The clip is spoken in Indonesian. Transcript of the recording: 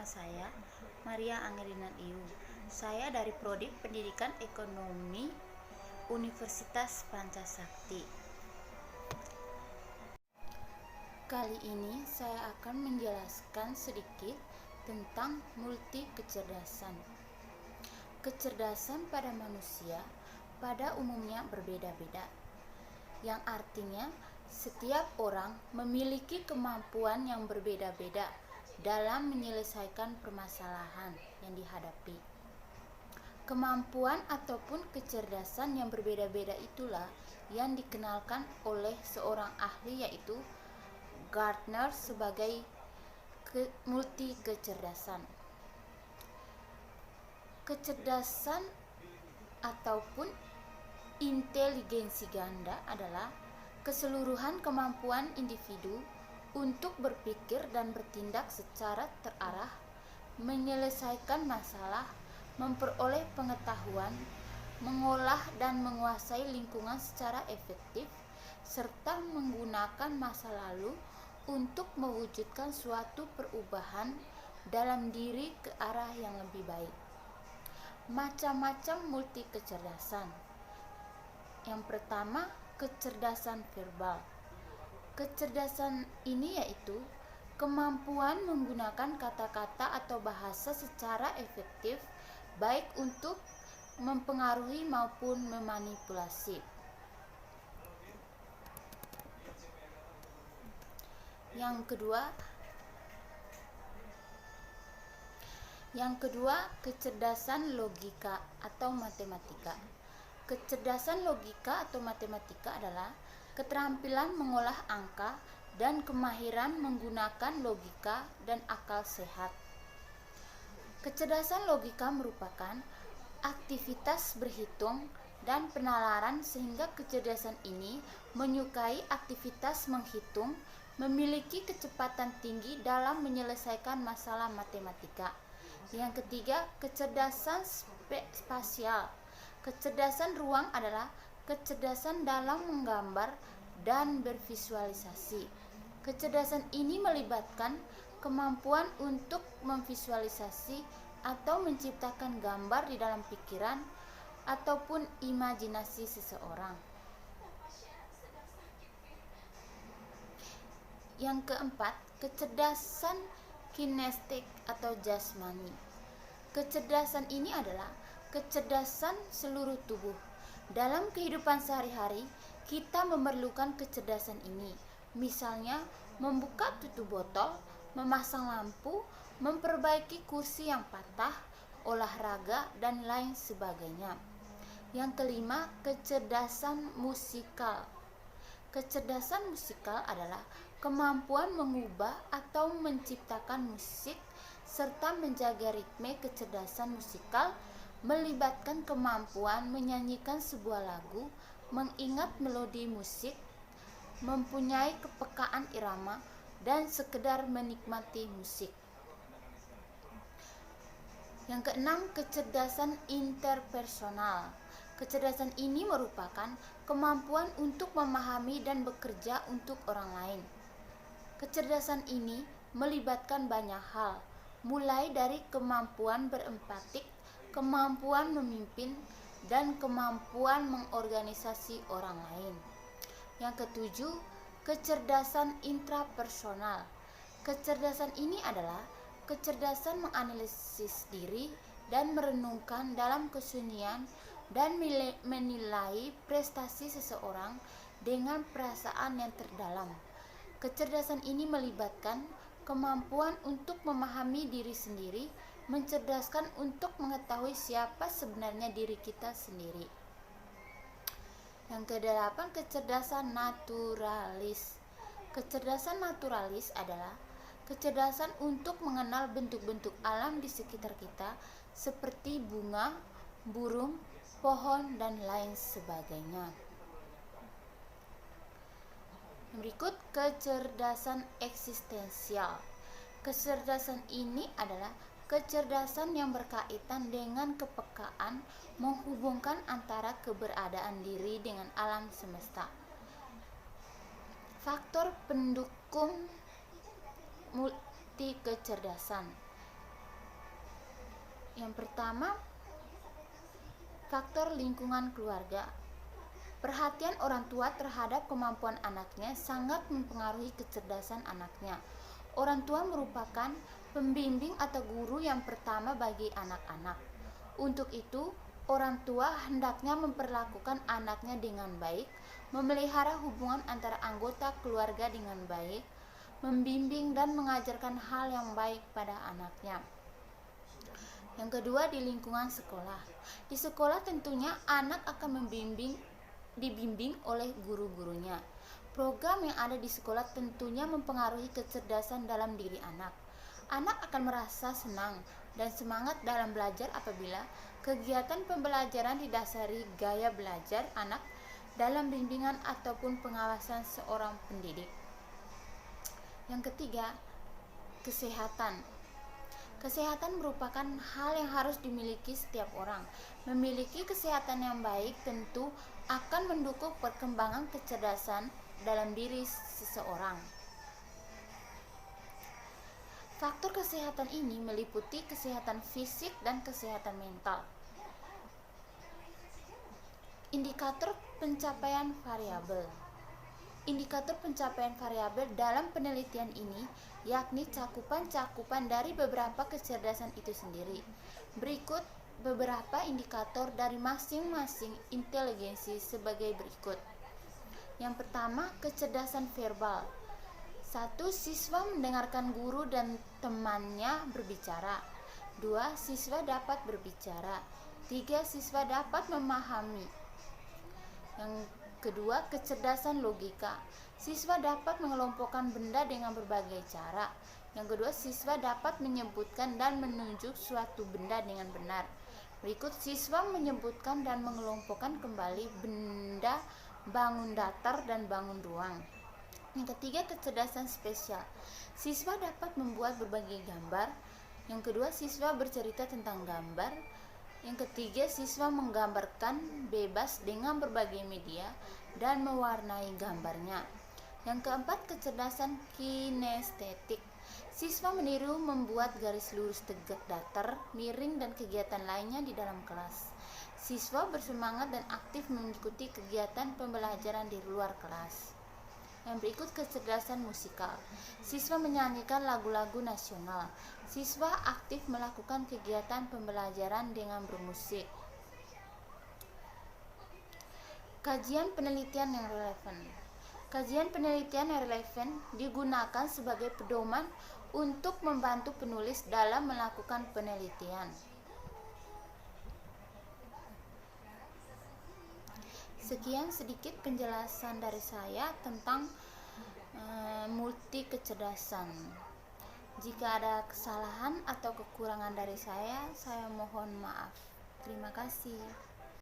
saya Maria Angelina Liu. Saya dari Prodi Pendidikan Ekonomi Universitas Pancasakti. Kali ini saya akan menjelaskan sedikit tentang multi kecerdasan. Kecerdasan pada manusia pada umumnya berbeda-beda, yang artinya setiap orang memiliki kemampuan yang berbeda-beda dalam menyelesaikan permasalahan yang dihadapi. Kemampuan ataupun kecerdasan yang berbeda-beda itulah yang dikenalkan oleh seorang ahli, yaitu Gartner, sebagai multi kecerdasan. Kecerdasan ataupun inteligensi ganda adalah keseluruhan kemampuan individu untuk berpikir dan bertindak secara terarah, menyelesaikan masalah, memperoleh pengetahuan, mengolah dan menguasai lingkungan secara efektif, serta menggunakan masa lalu untuk mewujudkan suatu perubahan dalam diri ke arah yang lebih baik. Macam-macam multi kecerdasan. Yang pertama, kecerdasan verbal. Kecerdasan ini yaitu kemampuan menggunakan kata-kata atau bahasa secara efektif, baik untuk mempengaruhi maupun memanipulasi. Yang kedua, kecerdasan logika atau matematika. Kecerdasan logika atau matematika adalah keterampilan mengolah angka dan kemahiran menggunakan logika dan akal sehat. Kecerdasan logika merupakan aktivitas berhitung dan penalaran, sehingga kecerdasan ini menyukai aktivitas menghitung, memiliki kecepatan tinggi dalam menyelesaikan masalah matematika. Yang ketiga, kecerdasan spasial. Kecerdasan ruang adalah kecerdasan dalam menggambar dan bervisualisasi. Kecerdasan ini melibatkan kemampuan untuk memvisualisasi atau menciptakan gambar di dalam pikiran ataupun imajinasi seseorang. Yang keempat, kecerdasan kinestetik atau jasmani. Kecerdasan ini adalah kecerdasan seluruh tubuh. Dalam kehidupan sehari-hari, kita memerlukan kecerdasan ini. Misalnya, membuka tutup botol, memasang lampu, memperbaiki kursi yang patah, olahraga, dan lain sebagainya. Yang kelima, kecerdasan musikal. Kecerdasan musikal adalah kemampuan mengubah atau menciptakan musik serta menjaga ritme. Kecerdasan musikal melibatkan kemampuan menyanyikan sebuah lagu, mengingat melodi musik, mempunyai kepekaan irama, dan sekedar menikmati musik. Yang keenam, kecerdasan interpersonal. Kecerdasan ini merupakan kemampuan untuk memahami dan bekerja untuk orang lain. Kecerdasan ini melibatkan banyak hal, mulai dari kemampuan berempatik, kemampuan memimpin, dan kemampuan mengorganisasi orang lain. Yang ketujuh, kecerdasan intrapersonal. Kecerdasan ini adalah kecerdasan menganalisis diri dan merenungkan dalam kesunyian dan menilai prestasi seseorang dengan perasaan yang terdalam. Kecerdasan ini melibatkan kemampuan untuk memahami diri sendiri, mencerdaskan untuk mengetahui siapa sebenarnya diri kita sendiri. Yang kedelapan, kecerdasan naturalis. Kecerdasan naturalis adalah kecerdasan untuk mengenal bentuk-bentuk alam di sekitar kita, seperti bunga, burung, pohon, dan lain sebagainya. Berikut, kecerdasan eksistensial. Kecerdasan ini adalah kecerdasan yang berkaitan dengan kepekaan menghubungkan antara keberadaan diri dengan alam semesta. Faktor pendukung multi kecerdasan. Yang pertama, faktor lingkungan keluarga. Perhatian orang tua terhadap kemampuan anaknya sangat mempengaruhi kecerdasan anaknya. Orang tua merupakan pembimbing atau guru yang pertama bagi anak-anak. Untuk itu, orang tua hendaknya memperlakukan anaknya dengan baik, memelihara hubungan antara anggota keluarga dengan baik, membimbing dan mengajarkan hal yang baik pada anaknya. Yang kedua, di lingkungan sekolah. Di sekolah tentunya anak akan dibimbing oleh guru-gurunya. Program yang ada di sekolah tentunya mempengaruhi kecerdasan dalam diri anak. Anak akan merasa senang dan semangat dalam belajar apabila kegiatan pembelajaran didasari gaya belajar anak dalam bimbingan ataupun pengawasan seorang pendidik. Yang ketiga, kesehatan. Kesehatan merupakan hal yang harus dimiliki setiap orang. Memiliki kesehatan yang baik tentu akan mendukung perkembangan kecerdasan dalam diri seseorang. Faktor kesehatan ini meliputi kesehatan fisik dan kesehatan mental. Indikator pencapaian variabel. Indikator pencapaian variabel dalam penelitian ini yakni cakupan-cakupan dari beberapa kecerdasan itu sendiri. Berikut beberapa indikator dari masing-masing inteligensi sebagai berikut. Yang pertama, kecerdasan verbal. 1. Siswa mendengarkan guru dan temannya berbicara. 2. Siswa dapat berbicara. 3. Siswa dapat memahami. Yang kedua, kecerdasan logika. Siswa dapat mengelompokkan benda dengan berbagai cara. Yang kedua, siswa dapat menyebutkan dan menunjuk suatu benda dengan benar. Berikut, siswa menyebutkan dan mengelompokkan kembali benda, bangun datar dan bangun ruang. Yang ketiga, kecerdasan spesial. Siswa dapat membuat berbagai gambar. Yang kedua, siswa bercerita tentang gambar. Yang ketiga, siswa menggambarkan bebas dengan berbagai media dan mewarnai gambarnya. Yang keempat, kecerdasan kinestetik. Siswa meniru membuat garis lurus, tegak, datar, miring, dan kegiatan lainnya di dalam kelas. Siswa bersemangat dan aktif mengikuti kegiatan pembelajaran di luar kelas. Yang berikut, kecerdasan musikal. Siswa menyanyikan lagu-lagu nasional. Siswa aktif melakukan kegiatan pembelajaran dengan bermusik. Kajian penelitian yang relevan. Kajian penelitian yang relevan digunakan sebagai pedoman untuk membantu penulis dalam melakukan penelitian. Sekian sedikit penjelasan dari saya tentang multi kecerdasan. Jika ada kesalahan atau kekurangan dari saya mohon maaf. Terima kasih.